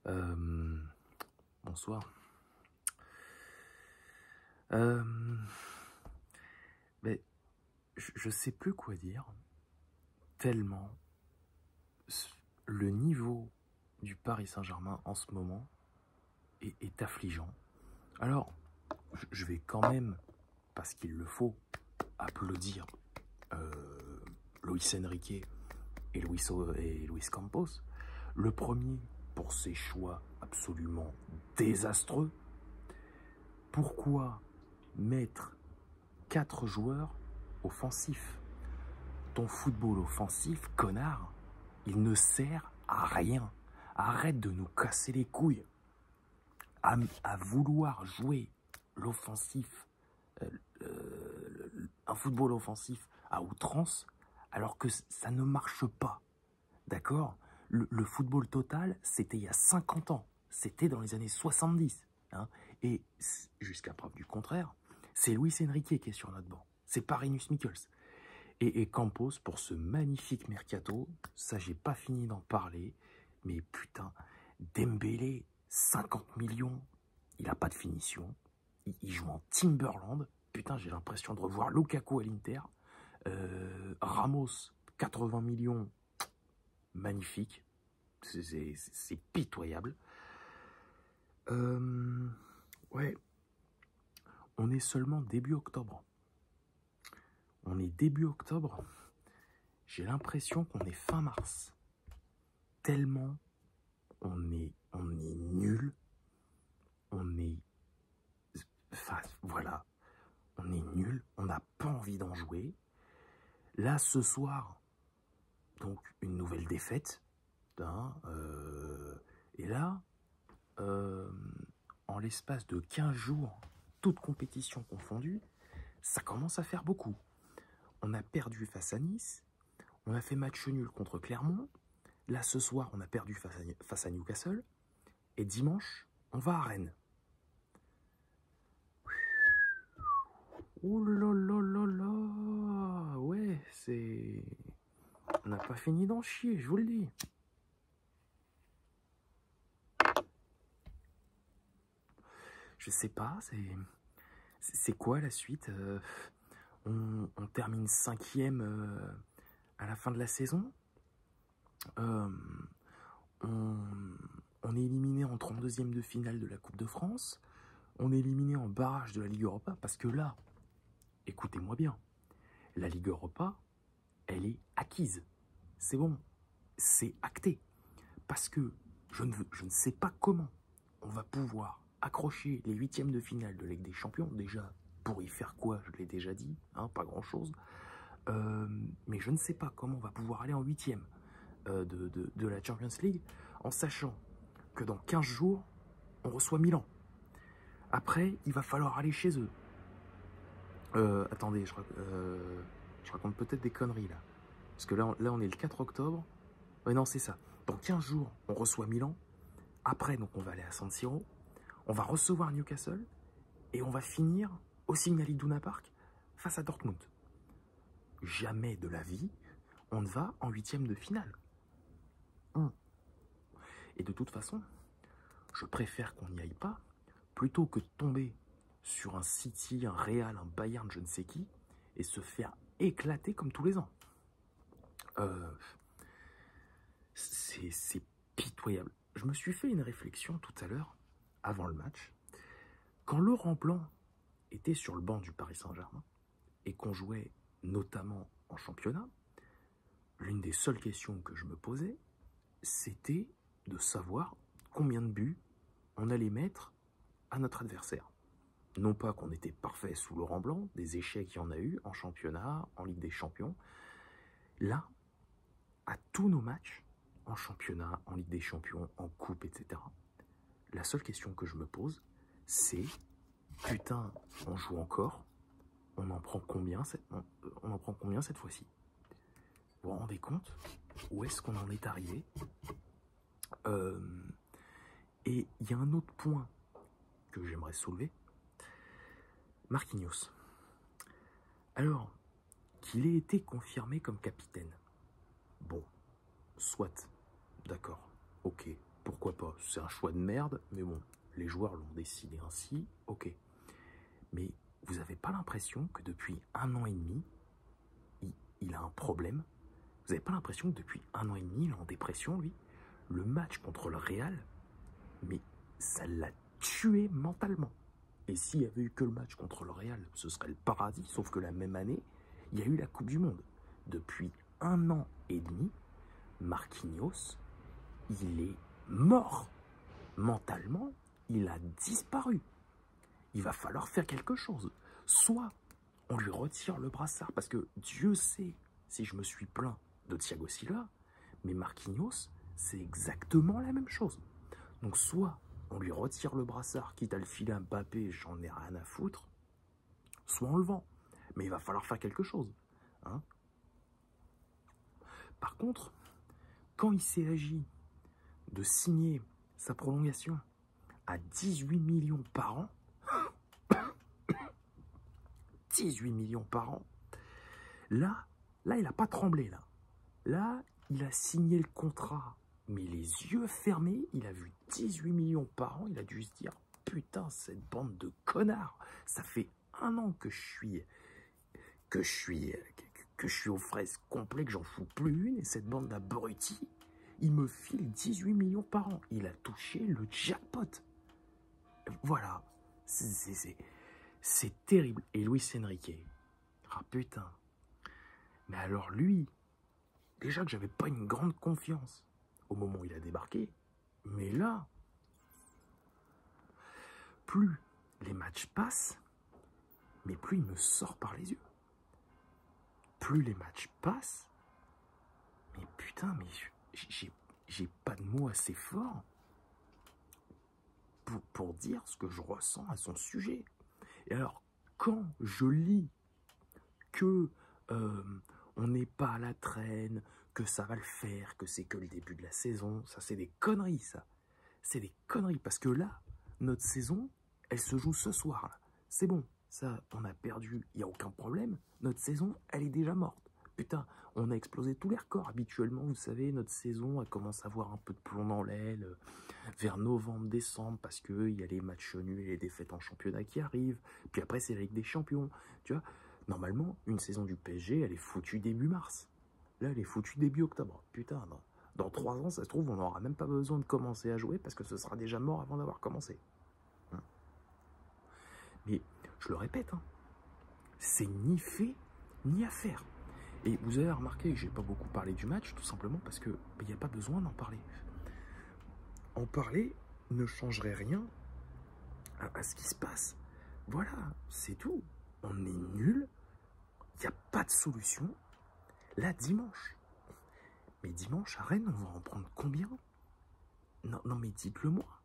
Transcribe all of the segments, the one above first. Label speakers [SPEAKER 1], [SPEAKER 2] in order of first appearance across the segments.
[SPEAKER 1] Euh, Bonsoir. Euh, mais je sais plus quoi dire, tellement le niveau du Paris Saint-Germain en ce moment est affligeant. Alors, je vais quand même, parce qu'il le faut, applaudir Luis Enrique et Luis Campos. Le premier pour ses choix absolument désastreux. Pourquoi mettre 4 joueurs offensifs? Ton football offensif, connard, il ne sert à rien. Arrête de nous casser les couilles. À vouloir jouer l'offensif, un football offensif à outrance, alors que ça ne marche pas. D'accord? Le football total, c'était il y a 50 ans. C'était dans les années 70. Hein, et jusqu'à preuve du contraire, c'est Luis Enrique qui est sur notre banc. C'est pas Rinus Michels. Et Campos, pour ce magnifique mercato, ça j'ai pas fini d'en parler, mais putain, Dembélé, 50 millions, il a pas de finition, il joue en Timberland, putain j'ai l'impression de revoir Lukaku à l'Inter, Ramos, 80 millions, magnifique, c'est pitoyable. Ouais, on est seulement début octobre. J'ai l'impression qu'on est fin mars. Tellement on est nul. Enfin, voilà. On est nul. On n'a pas envie d'en jouer. Là, ce soir, donc, une nouvelle défaite. Hein, et là, en l'espace de 15 jours, toute compétition confondue, ça commence à faire beaucoup. On a perdu face à Nice. On a fait match nul contre Clermont. Là, ce soir, on a perdu face à Newcastle. Et dimanche, on va à Rennes. Ouh là là là là. Ouais, c'est... On n'a pas fini d'en chier, je vous le dis. Je sais pas, c'est quoi la suite? On termine 5e à la fin de la saison. On est éliminé en 32e de finale de la Coupe de France. On est éliminé en barrage de la Ligue Europa. Parce que là, écoutez-moi bien, la Ligue Europa, elle est acquise. C'est bon, c'est acté. Parce que je ne sais pas comment on va pouvoir accrocher les 8e de finale de Ligue des Champions. Déjà, pour y faire quoi, je l'ai déjà dit, hein, pas grand-chose. Mais je ne sais pas comment on va pouvoir aller en 8e de la Champions League, en sachant que dans 15 jours, on reçoit Milan. Après, il va falloir aller chez eux. Attendez, je raconte peut-être des conneries là. Parce que là, on est le 4 octobre. Ouais, non, c'est ça. Dans 15 jours, on reçoit Milan. Après, donc, on va aller à San Siro. On va recevoir Newcastle. Et on va finir au Signal Iduna Park face à Dortmund. Jamais de la vie, on ne va en 8e de finale. Et de toute façon, je préfère qu'on n'y aille pas, plutôt que de tomber sur un City, un Real, un Bayern, je ne sais qui, et se faire éclater comme tous les ans. C'est pitoyable. Je me suis fait une réflexion tout à l'heure, avant le match, quand Laurent Blanc était sur le banc du Paris Saint-Germain, et qu'on jouait notamment en championnat, l'une des seules questions que je me posais, c'était de savoir combien de buts on allait mettre à notre adversaire. Non pas qu'on était parfait sous Laurent Blanc, des échecs il y en a eu en championnat, en Ligue des Champions. Là, à tous nos matchs, en championnat, en Ligue des Champions, en coupe, etc., la seule question que je me pose, c'est putain, on joue encore, on en prend combien cette fois-ci? Vous vous rendez compte où est-ce qu'on en est arrivé? Et il y a un autre point que j'aimerais soulever. Marquinhos. Alors, qu'il ait été confirmé comme capitaine. Bon, soit, d'accord, ok, pourquoi pas? C'est un choix de merde, mais bon, les joueurs l'ont décidé ainsi, ok. Mais vous n'avez pas l'impression que depuis 1 an et demi, il a un problème? Vous n'avez pas l'impression que depuis 1 an et demi, il est en dépression, lui? Le match contre le Real, mais ça l'a tué mentalement. Et s'il n'y avait eu que le match contre le Real, ce serait le paradis, sauf que la même année, il y a eu la Coupe du Monde. Depuis 1 an et demi, Marquinhos, il est mort. Mentalement, il a disparu. Il va falloir faire quelque chose. Soit on lui retire le brassard, parce que Dieu sait si je me suis plaint de Thiago Silva, mais Marquinhos, c'est exactement la même chose. Donc soit on lui retire le brassard, quitte à le filer à Mbappé, j'en ai rien à foutre, soit on le vend. Mais il va falloir faire quelque chose. Hein. Par contre, quand il s'est agi de signer sa prolongation à 18 millions par an, 18 millions par an, là il n'a pas tremblé. Là, il a signé le contrat, mais les yeux fermés, il a vu 18 millions par an, il a dû se dire, putain, cette bande de connards, ça fait 1 an que je suis aux fraises complet, que j'en fous plus une, et cette bande d'abrutis, il me file 18 millions par an. Il a touché le jackpot. Voilà. C'est terrible. Et Luis Enrique. Ah putain. Mais alors lui, déjà que j'avais pas une grande confiance au moment où il a débarqué, mais là, plus les matchs passent, mais plus il me sort par les yeux. Plus les matchs passent, mais putain, mais j'ai pas de mots assez forts pour dire ce que je ressens à son sujet. Et alors, quand je lis que on n'est pas à la traîne, que ça va le faire, que c'est que le début de la saison, ça c'est des conneries, ça. C'est des conneries, parce que là, notre saison, elle se joue ce soir. C'est bon, ça, on a perdu, il n'y a aucun problème. Notre saison, elle est déjà morte. Putain, on a explosé tous les records. Habituellement, vous savez, notre saison, elle commence à avoir un peu de plomb dans l'aile vers novembre, décembre, parce qu'il y a les matchs nuls et les défaites en championnat qui arrivent. Puis après, c'est la Ligue des Champions. Tu vois, normalement, une saison du PSG, elle est foutue début mars. Là, elle est foutue début octobre. Putain, non. Dans 3 ans, ça se trouve, on n'aura même pas besoin de commencer à jouer parce que ce sera déjà mort avant d'avoir commencé. Hein. Mais, je le répète, hein, c'est ni fait, ni à faire. Et vous avez remarqué que j'ai pas beaucoup parlé du match, tout simplement parce que il n'y a pas besoin d'en parler. En parler ne changerait rien à ce qui se passe. Voilà, c'est tout. On est nul, il n'y a pas de solution. Là, dimanche. Mais dimanche, à Rennes, on va en prendre combien? Non, mais dites-le moi.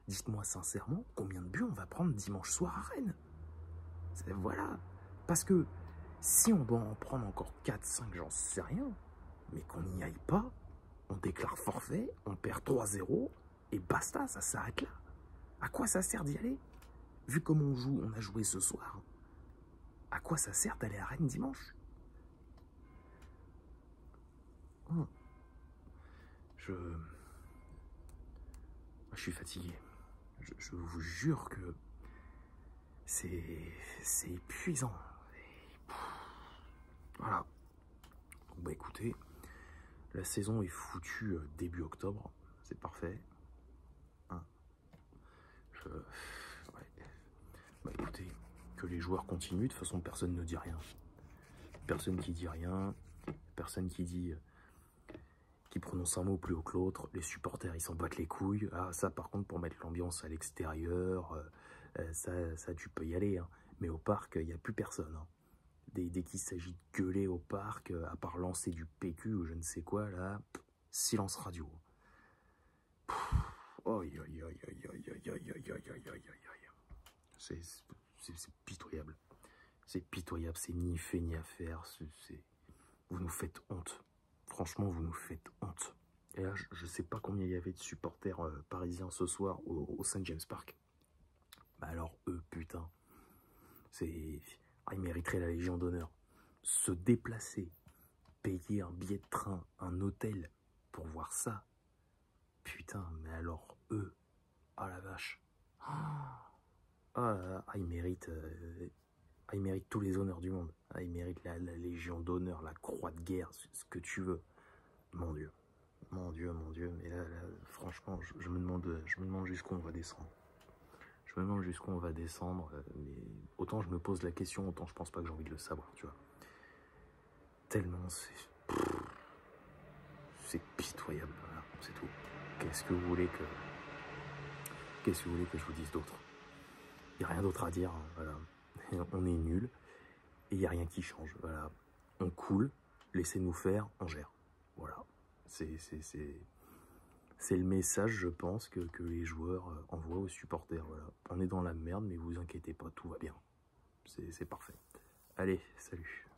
[SPEAKER 1] Dites-moi sincèrement, combien de buts on va prendre dimanche soir à Rennes? Voilà. Parce que si on doit en prendre encore 4, 5, j'en sais rien, mais qu'on n'y aille pas, on déclare forfait, on perd 3-0, et basta, ça s'arrête là. À quoi ça sert d'y aller? Vu comme on a joué ce soir, à quoi ça sert d'aller à Rennes dimanche? Je suis fatigué. Je vous jure que c'est épuisant. Voilà. Bon, bah écoutez, la saison est foutue début octobre. C'est parfait. Hein. Ouais. Bah écoutez, que les joueurs continuent. De toute façon, personne ne dit rien. Personne qui dit rien. Personne qui dit... qui prononce un mot plus haut que l'autre. Les supporters, ils s'en battent les couilles. Ah, ça, par contre, pour mettre l'ambiance à l'extérieur, ça, tu peux y aller. Hein. Mais au parc, il n'y a plus personne. Hein. Dès qu'il s'agit de gueuler au parc, à part lancer du PQ ou je ne sais quoi, là, silence radio. C'est pitoyable. C'est pitoyable, c'est ni fait ni à faire. Vous nous faites honte. Franchement, vous nous faites honte. Et là, je ne sais pas combien il y avait de supporters parisiens ce soir au St. James Park. Bah alors, eux, putain, ils mériteraient la Légion d'honneur. Se déplacer, payer un billet de train, un hôtel pour voir ça. putain, mais alors eux, ah la vache. Ah, là là, ils méritent tous les honneurs du monde. Ah, ils méritent la Légion d'honneur, la croix de guerre, ce que tu veux. Mon Dieu. Mon Dieu, mon Dieu. Mais là, franchement, je me demande jusqu'où on va descendre. Je me demande jusqu'où on va descendre. Mais autant je me pose la question, autant je pense pas que j'ai envie de le savoir, tu vois. Tellement c'est pitoyable. Voilà, c'est tout. Qu'est-ce que vous voulez que je vous dise d'autre? Il n'y a rien d'autre à dire. Hein, voilà. On est nuls. Et il n'y a rien qui change. Voilà. On coule, laissez-nous faire, on gère. Voilà. C'est le message, je pense, que les joueurs envoient aux supporters. Voilà. On est dans la merde, mais vous inquiétez pas, tout va bien. C'est parfait. Allez, salut.